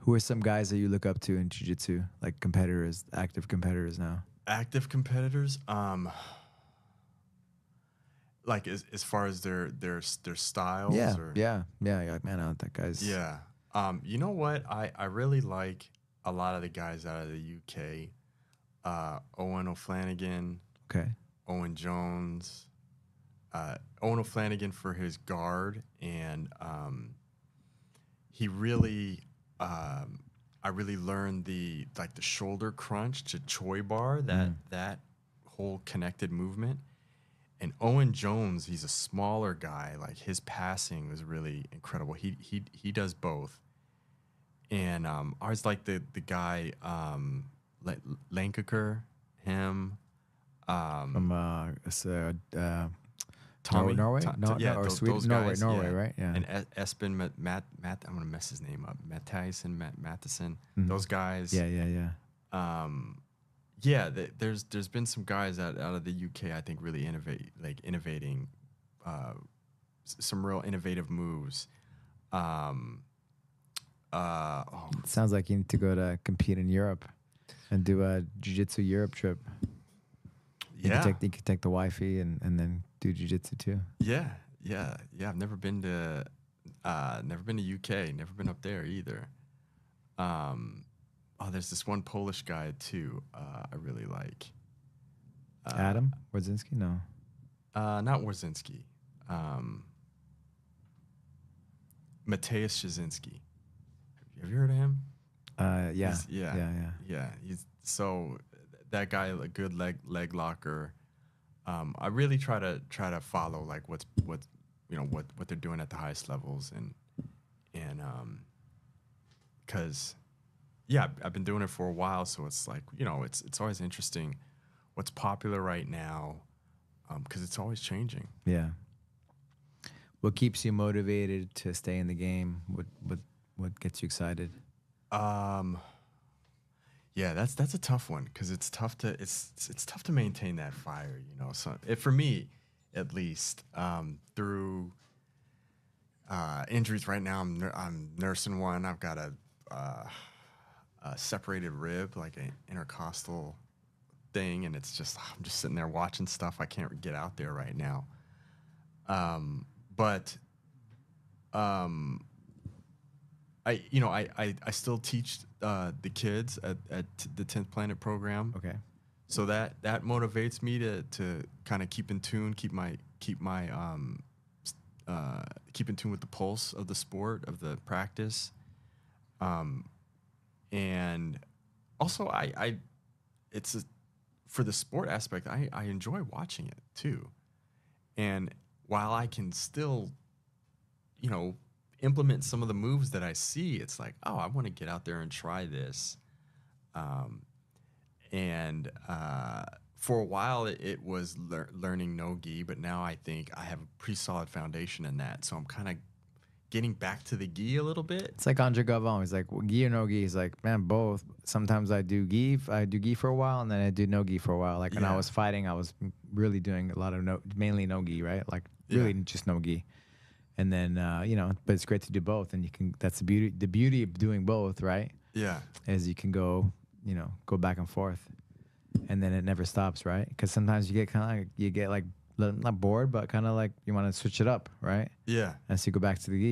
Who are some guys that you look up to in jiu-jitsu, like competitors, active competitors now? Active competitors, like as far as their styles, Yeah, or yeah. You're like, man, that guy's yeah. You know what? I really like a lot of the guys out of the UK. Owen O'Flanagan, okay. Owen Jones, Owen O'Flanagan for his guard, and he really, I really learned the shoulder crunch to Choi bar, that whole connected movement. And Owen Jones, he's a smaller guy. Like his passing was really incredible. He does both. And I always like the guy Lankaker, him, From Tommy, Norway? No, yeah, or Sweden? those Norway, guys, Norway, yeah. right? Yeah. And Espen Matt, I'm gonna mess his name up. Matthijsen, Matheson, those guys. Yeah. Yeah. There's been some guys out of the UK, I think, really innovating, some real innovative moves. It sounds like you need to go to compete in Europe and do a jiu-jitsu Europe trip. Yeah. You could take the wifey and then do jiu-jitsu too. Yeah. I've never been to UK, never been up there either. There's this one Polish guy too. I really like. Adam Wardzinski? No. Not Wardzinski. Mateusz Szczecinski. Have you heard of him? Yeah. Yeah. He's so that guy, a good leg locker. I really try to follow like what they're doing at the highest levels, and because I've been doing it for a while, so it's like it's always interesting what's popular right now, because it's always changing. Yeah. What keeps you motivated to stay in the game? What gets you excited? Yeah, that's a tough one, because it's tough to maintain that fire, So for me, at least, through injuries right now, I'm nursing one. I've got a separated rib, like an intercostal thing, and I'm just sitting there watching stuff. I can't get out there right now. But I still teach the kids at the 10th Planet program. Okay. So that motivates me to kind of keep in tune, keep in tune with the pulse of the sport, of the practice. And also for the sport aspect, I enjoy watching it too. And while I can still, implement some of the moves that I see, it's like, oh, I want to get out there and try this. For a while, it was learning no-gi, but now I think I have a pretty solid foundation in that. So I'm kind of getting back to the gi a little bit. It's like Andre Gavon. He's like, well, gi or no gi? He's like, man, both. Sometimes I do gi for a while, and then I do no gi for a while. Like when I was fighting, I was really doing a lot of mainly no gi, right? Like really just no gi. And then but it's great to do both, and you can. That's the beauty of doing both, right? Yeah, is you can go back and forth, and then it never stops, right? Because sometimes you get like not bored, but kind of like you want to switch it up, right? Yeah, and so you go back to the gi.